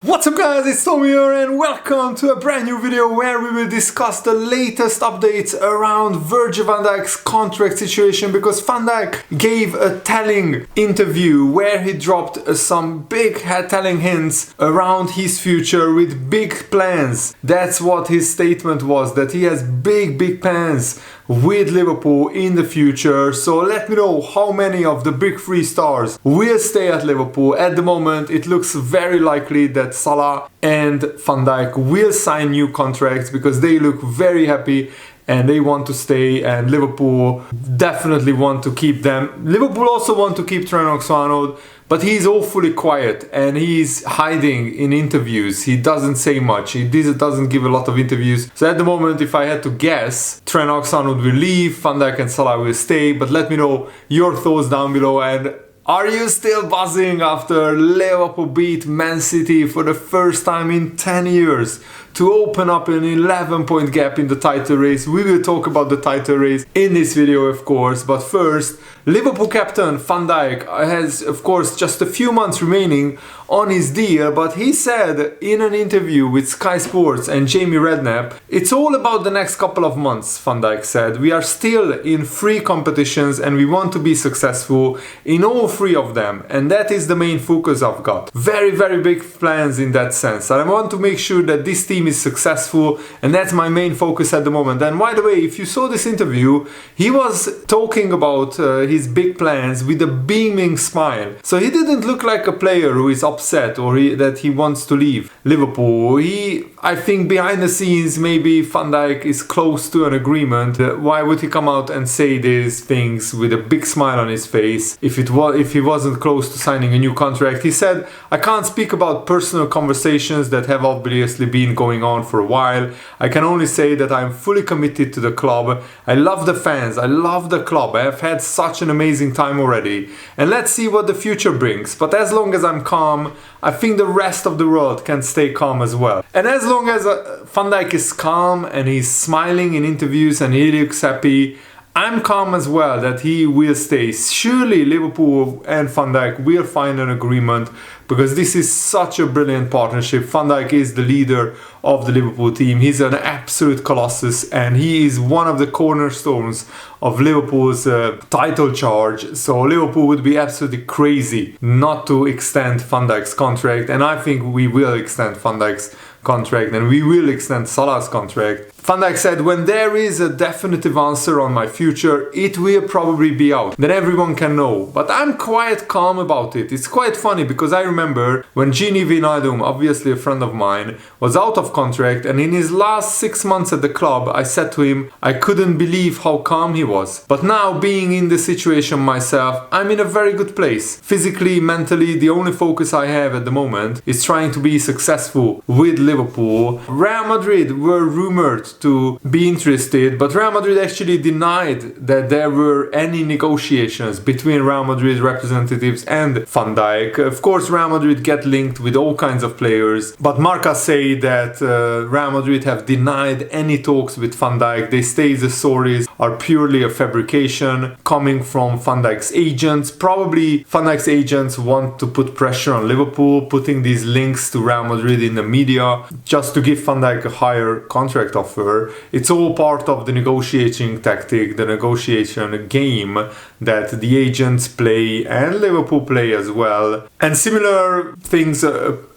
What's up guys, it's Tom here and welcome to a brand new video where we will discuss the latest updates around Virgil van Dijk's contract situation, because Van Dijk gave a telling interview where he dropped some big telling hints around his future with big plans. That's what his statement was, that he has big plans with Liverpool in the future. So let me know how many of the big three stars will stay at Liverpool. At the moment it looks very likely that Salah and Van Dijk will sign new contracts because they look very happy and they want to stay, and Liverpool definitely want to keep them. Liverpool also want to keep Trent Alexander-Arnold, but he's awfully quiet and he's hiding in interviews. He doesn't say much. He doesn't give a lot of interviews. So at the moment, if I had to guess, Trent Alexander-Arnold will leave, Van Dijk and Salah will stay. But let me know your thoughts down below. And are you still buzzing after Liverpool beat Man City for the first time in 10 years to open up an 11-point gap in the title race? We will talk about the title race in this video, of course. But first, Liverpool captain Van Dijk has, of course, just a few months remaining on his deal, but he said in an interview with Sky Sports and Jamie Redknapp, it's all about the next couple of months. Van Dijk said, we are still in 3 competitions and we want to be successful in all 3 of them, and that is the main focus I've got. Very big plans in that sense, and I want to make sure that this team is successful, and that's my main focus at the moment. And by the way, if you saw this interview, he was talking about his big plans with a beaming smile, so he didn't look like a player who is upset or that he wants to leave Liverpool. I think behind the scenes maybe Van Dijk is close to an agreement. Why would he come out and say these things with a big smile on his face if he wasn't close to signing a new contract? He said, I can't speak about personal conversations that have obviously been going on for a while. I can only say that I'm fully committed to the club. I love the fans, I love the club, I have had such an amazing time already, and let's see what the future brings. But as long as I'm calm, I think the rest of the world can stay calm as well. And as long as Van Dijk is calm and he's smiling in interviews and he looks happy, I'm calm as well that he will stay. Surely Liverpool and Van Dijk will find an agreement, because this is such a brilliant partnership. Van Dijk is the leader of the Liverpool team. He's an absolute colossus and he is one of the cornerstones of Liverpool's title charge. So Liverpool would be absolutely crazy not to extend Van Dijk's contract, and I think we will extend Van Dijk's contract and we will extend Salah's contract. Van Dijk said, when there is a definitive answer on my future, it will probably be out. Then everyone can know. But I'm quite calm about it. It's quite funny because I remember when Gini Wijnaldum, obviously a friend of mine, was out of contract, and in his last 6 months at the club, I said to him, I couldn't believe how calm he was. But now, being in the situation myself, I'm in a very good place. Physically, mentally, the only focus I have at the moment is trying to be successful with Liverpool. Real Madrid were rumored to be interested, but Real Madrid actually denied that there were any negotiations between Real Madrid representatives and Van Dijk. Of course, Real Madrid get linked with all kinds of players, but Marca say that Real Madrid have denied any talks with Van Dijk. They say the stories are purely a fabrication coming from Van Dijk's agents. Probably Van Dijk's agents want to put pressure on Liverpool, putting these links to Real Madrid in the media just to give Van Dijk a higher contract offer. It's all part of the negotiating tactic, the negotiation game that the agents play and Liverpool play as well. And similar things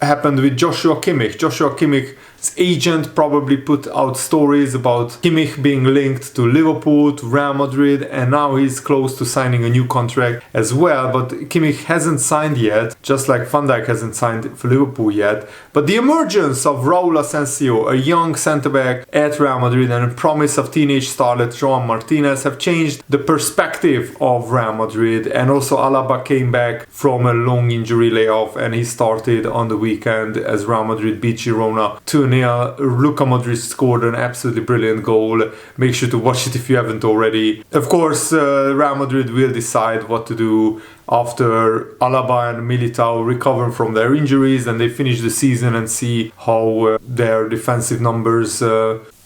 happened with Joshua Kimmich. Joshua Kimmich's agent probably put out stories about Kimmich being linked to Liverpool, to Real Madrid, and now he's close to signing a new contract as well. But Kimmich hasn't signed yet, just like Van Dijk hasn't signed for Liverpool yet. But the emergence of Raul Asensio, a young centre-back at Real Madrid, and a promise of teenage starlet Joan Martinez have changed the perspective of Real Madrid. And also Alaba came back from a long injury layoff and he started on the weekend as Real Madrid beat Girona 2-0. Luka Modric scored an absolutely brilliant goal. Make sure to watch it if you haven't already. Of course, Real Madrid will decide what to do after Alaba and Militao recover from their injuries and they finish the season and see how their defensive numbers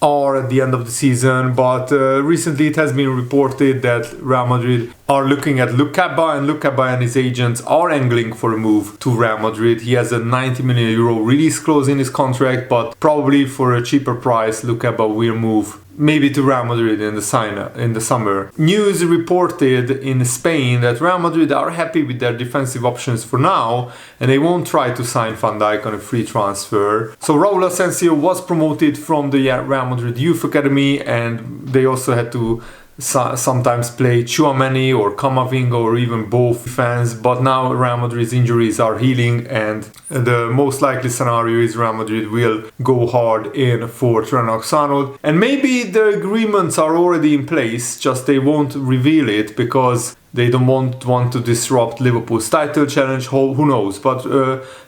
or at the end of the season, but recently it has been reported that Real Madrid are looking at Lucaba, and Lucaba and his agents are angling for a move to Real Madrid. He has a 90 million euro release clause in his contract, but probably for a cheaper price, Lucaba will move maybe to Real Madrid in the summer. News reported in Spain that Real Madrid are happy with their defensive options for now, and they won't try to sign Van Dijk on a free transfer. So Raúl Asensio was promoted from the Real Madrid Youth Academy, and they also had to sometimes play Tchouaméni or Camavinga or even both fans, but now Real Madrid's injuries are healing, and the most likely scenario is Real Madrid will go hard in for Trent Alexander-Arnold, and maybe the agreements are already in place, just they won't reveal it because they don't want to disrupt Liverpool's title challenge. Who knows? But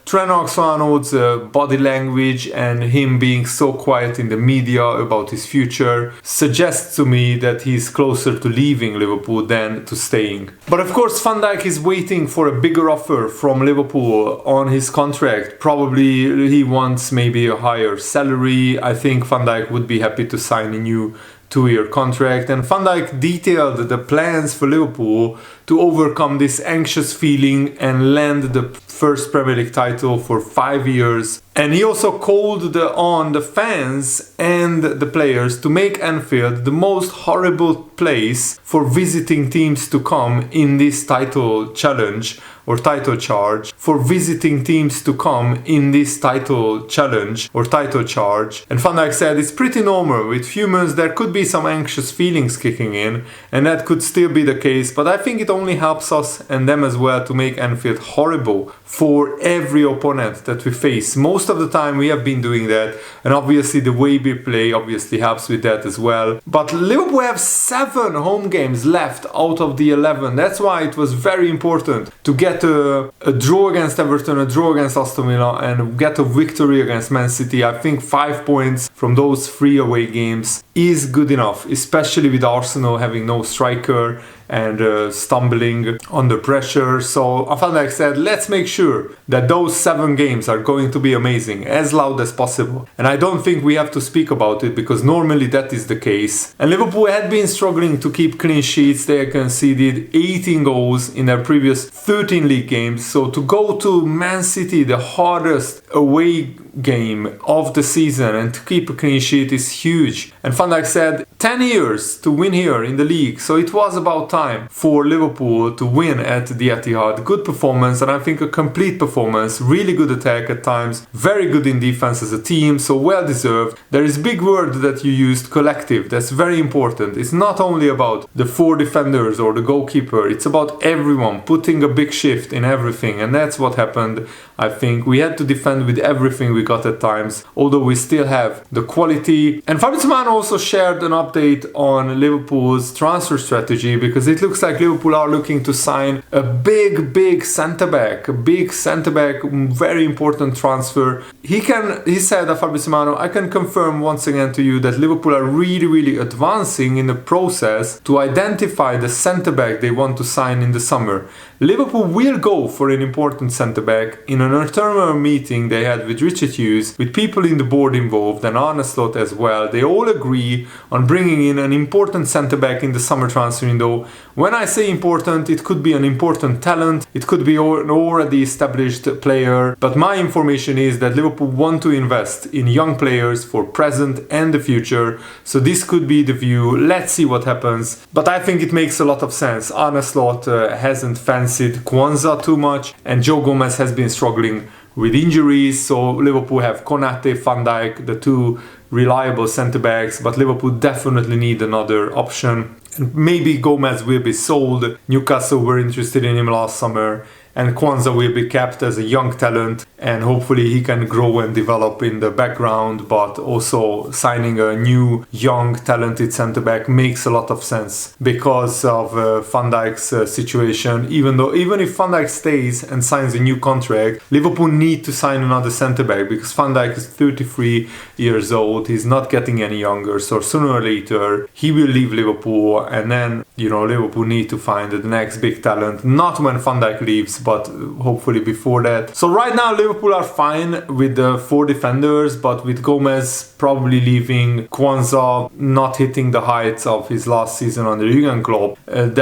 Trent Alexander-Arnold's body language and him being so quiet in the media about his future suggests to me that he's closer to leaving Liverpool than to staying. But of course, Van Dijk is waiting for a bigger offer from Liverpool on his contract. Probably he wants maybe a higher salary. I think Van Dijk would be happy to sign a new 2-year contract, and Van Dijk detailed the plans for Liverpool to overcome this anxious feeling and land the first Premier League title for 5 years. And he also called on the fans and the players to make Anfield the most horrible place for visiting teams to come in this title challenge or title charge, for visiting teams to come in this title challenge or title charge. And Van Dijk said it's pretty normal. With humans there could be some anxious feelings kicking in, and that could still be the case, but I think it only helps us and them as well to make Anfield horrible for every opponent that we face. Most of the time we have been doing that, and obviously the way we play obviously helps with that as well. But Liverpool have 7 home games left out of the 11. That's why it was very important to get a draw against Everton, a draw against Aston Villa, and get a victory against Man City. I think 5 points from those 3 away games is good enough, especially with Arsenal having no striker and stumbling under pressure. So Van Dijk said, let's make sure that those 7 games are going to be amazing, as loud as possible. And I don't think we have to speak about it, because normally that is the case. And Liverpool had been struggling to keep clean sheets. They conceded 18 goals in their previous 13 league games. So to go to Man City, the hardest away game of the season, and to keep a clean sheet is huge. And Van Dijk said 10 years to win here in the league, so it was about time for Liverpool to win at the Etihad. Good performance, and I think a complete performance, really good attack at times, very good in defense as a team, so well deserved. There is big word that you used, collective. That's very important. It's not only about the 4 defenders or the goalkeeper, it's about everyone putting a big shift in everything, and that's what happened. I think we had to defend with everything we got at times, although we still have the quality. And Fabrizio Romano also shared an update on Liverpool's transfer strategy, because it looks like Liverpool are looking to sign a big centre-back, very important transfer. He said, Fabrizio Romano, I can confirm once again to you that Liverpool are really advancing in the process to identify the centre-back they want to sign in the summer. Liverpool will go for an important centre-back. In an internal meeting they had with Richard Hughes, with people in the board involved and Arne as well, they all agree on bringing in an important centre-back in the summer transfer window. When I say important, it could be an important talent, it could be an already established player, but my information is that Liverpool want to invest in young players for present and the future, so this could be the view. Let's see what happens, but I think it makes a lot of sense. Arne hasn't fancied Kwanzaa too much, and Joe Gomez has been struggling with injuries, so Liverpool have Konate, Van Dijk, the 2 reliable centre-backs, but Liverpool definitely need another option. And maybe Gomez will be sold. Newcastle were interested in him last summer, and Kwanzaa will be kept as a young talent, and hopefully he can grow and develop in the background, but also signing a new young talented centre-back makes a lot of sense because of Van Dijk's situation. Even if Van Dijk stays and signs a new contract, Liverpool need to sign another centre-back, because Van Dijk is 33 years old, he's not getting any younger, so sooner or later he will leave Liverpool, and then Liverpool need to find the next big talent, not when Van Dijk leaves, but hopefully before that. So right now Liverpool are fine with the 4 defenders, but with Gomez probably leaving, Kwanzaa not hitting the heights of his last season under Jurgen Klopp,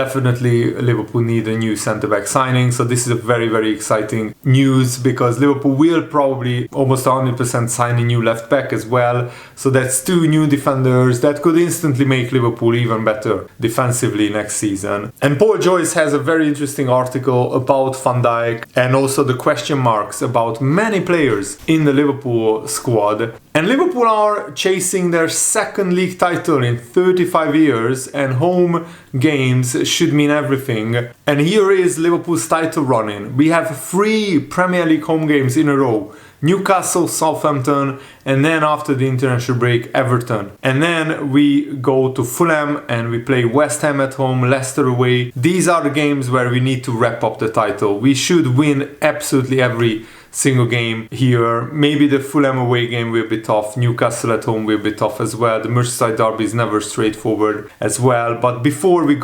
definitely Liverpool need a new centre-back signing. So this is a very, very exciting news, because Liverpool will probably almost 100% sign a new left-back as well. So that's 2 new defenders that could instantly make Liverpool even better defensively next season. And Paul Joyce has a very interesting article about Van Dijk and also the question marks about many players in the Liverpool squad. And Liverpool are chasing their 2nd league title in 35 years, and home games should mean everything. And here is Liverpool's title running. We have 3 Premier League home games in a row. Newcastle, Southampton, and then after the international break, Everton. And then we go to Fulham and we play West Ham at home, Leicester away. These are the games where we need to wrap up the title. We should win absolutely every single game here. Maybe the Fulham away game will be tough. Newcastle at home will be tough as well. The Merseyside derby is never straightforward as well. But before we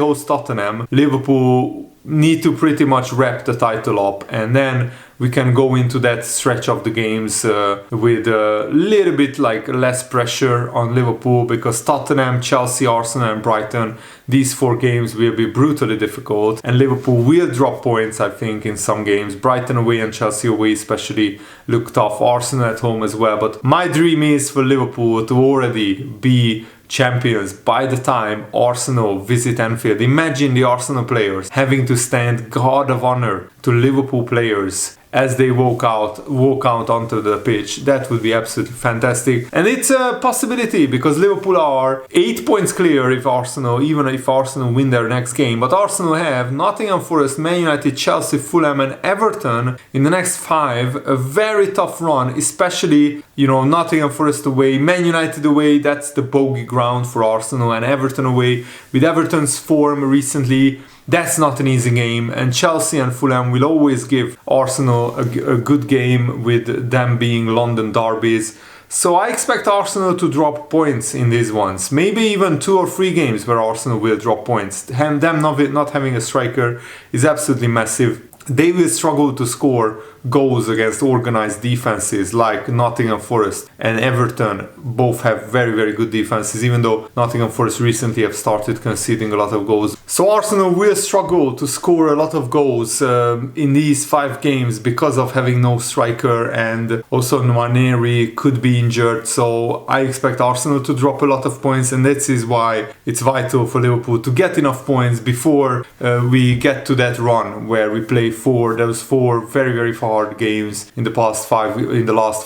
host Tottenham, Liverpool need to pretty much wrap the title up, and then we can go into that stretch of the games with a little bit like less pressure on Liverpool, because Tottenham, Chelsea, Arsenal and Brighton, these 4 games will be brutally difficult, and Liverpool will drop points, I think, in some games. Brighton away and Chelsea away especially look tough. Arsenal at home as well. But my dream is for Liverpool to already be champions by the time Arsenal visit Anfield. Imagine the Arsenal players having to stand guard of honor to Liverpool players as they walk out onto the pitch. That would be absolutely fantastic. And it's a possibility, because Liverpool are 8 points clear even if Arsenal win their next game. But Arsenal have Nottingham Forest, Man United, Chelsea, Fulham and Everton in the next 5. A very tough run, especially, Nottingham Forest away, Man United away, that's the bogey ground for Arsenal, and Everton away. With Everton's form recently, that's not an easy game, and Chelsea and Fulham will always give Arsenal a good game, with them being London derbies. So I expect Arsenal to drop points in these ones. Maybe even 2 or 3 games where Arsenal will drop points. Them not having a striker is absolutely massive. They will struggle to score goals against organized defenses like Nottingham Forest and Everton. Both have very, very good defenses, even though Nottingham Forest recently have started conceding a lot of goals. So Arsenal will struggle to score a lot of goals in these 5 games because of having no striker, and also Nwaneri could be injured. So I expect Arsenal to drop a lot of points, and this is why it's vital for Liverpool to get enough points before we get to that run where we play those 4 very, very hard games in the last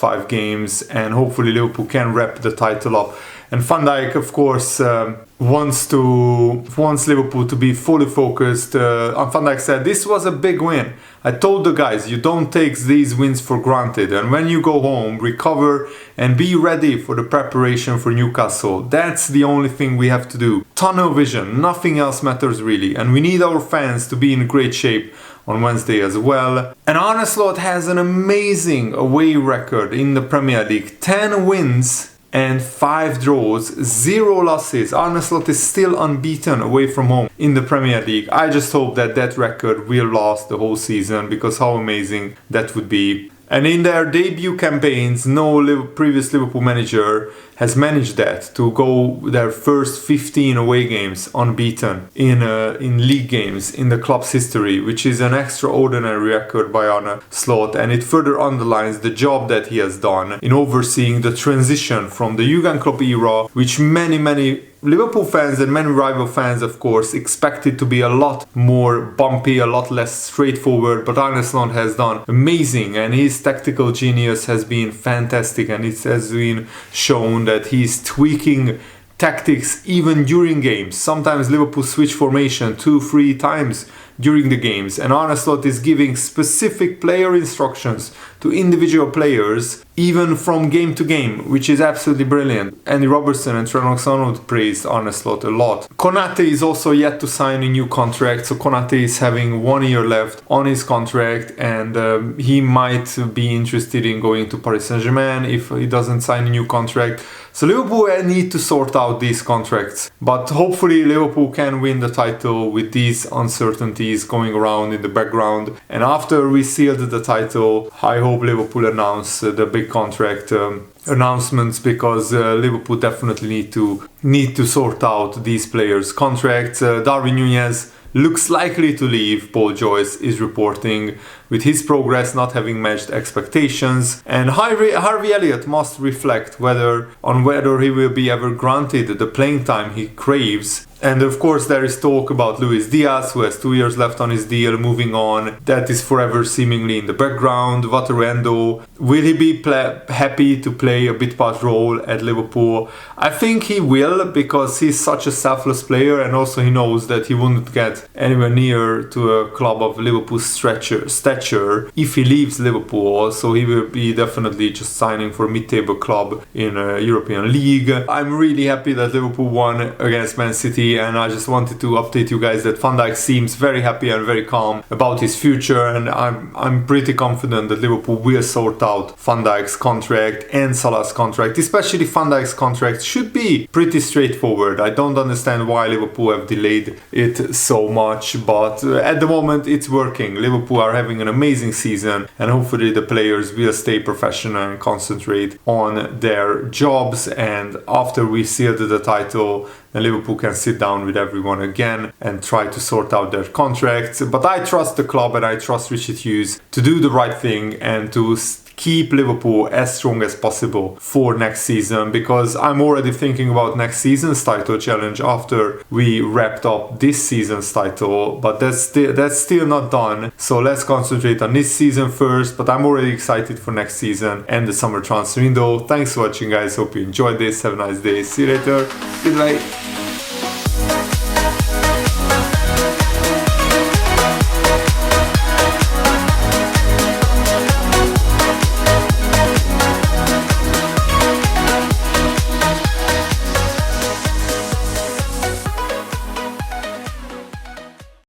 5 games, and hopefully Liverpool can wrap the title up. And Van Dijk, of course, wants Liverpool to be fully focused. And Van Dijk said, "This was a big win. I told the guys, you don't take these wins for granted. And when you go home, recover and be ready for the preparation for Newcastle. That's the only thing we have to do. Tunnel vision, nothing else matters really. And we need our fans to be in great shape on Wednesday as well." And Arne Slot has an amazing away record in the Premier League. 10 wins and 5 draws, 0 losses. Arne Slot is still unbeaten away from home in the Premier League. I just hope that record will last the whole season, because how amazing that would be. And in their debut campaigns, no previous Liverpool manager has managed that, to go their first 15 away games unbeaten in league games in the club's history, which is an extraordinary record by Arne Slot, and it further underlines the job that he has done in overseeing the transition from the Jurgen Klopp era, which many Liverpool fans and many rival fans, of course, expected to be a lot more bumpy, a lot less straightforward, but Arne Slot has done amazing, and his tactical genius has been fantastic, and it has been shown that he's tweaking tactics even during games. Sometimes Liverpool switch formation 2-3 times during the games, and Arne Slot is giving specific player instructions to individual players even from game to game, which is absolutely brilliant. Andy Robertson and Trent Alexander-Arnold praised Arne Slot a lot. Konate is also yet to sign a new contract, so Konate is having 1 year left on his contract, and he might be interested in going to Paris Saint-Germain if he doesn't sign a new contract. So Liverpool need to sort out these contracts, but hopefully Liverpool can win the title with these uncertainties rumblies going around in the background. And after we sealed the title, I hope Liverpool announce the big contract announcements, because Liverpool definitely need to sort out these players' contracts. Darwin Núñez looks likely to leave, Paul Joyce is reporting, with his progress not having matched expectations. And Harvey Elliott must reflect whether he will be ever granted the playing time he craves. And of course there is talk about Luis Diaz, who has 2 years left on his deal, moving on. That is forever seemingly in the background. Wataru, will he be happy to play a bit part role at Liverpool? I think he will, because he's such a selfless player, and also he knows that he wouldn't get anywhere near to a club of Liverpool's stature if he leaves Liverpool. So he will be definitely just signing for a mid-table club in a European league. I'm really happy that Liverpool won against Man City, and I just wanted to update you guys that Van Dijk seems very happy and very calm about his future, and I'm pretty confident that Liverpool will sort out Van Dijk's contract and Salah's contract. Especially Van Dijk's contract should be pretty straightforward. I don't understand why Liverpool have delayed it so much, but at the moment it's working. Liverpool are having an amazing season, and hopefully the players will stay professional and concentrate on their jobs. And after we seal the title, and Liverpool can sit down with everyone again and try to sort out their contracts. But I trust the club, and I trust Richard Hughes to do the right thing and to keep Liverpool as strong as possible for next season, because I'm already thinking about next season's title challenge after we wrapped up this season's title. But that's still not done, so let's concentrate on this season first. But I'm already excited for next season and the summer transfer window. Thanks for watching, guys. Hope you enjoyed this. Have a nice day. See you later. Goodbye.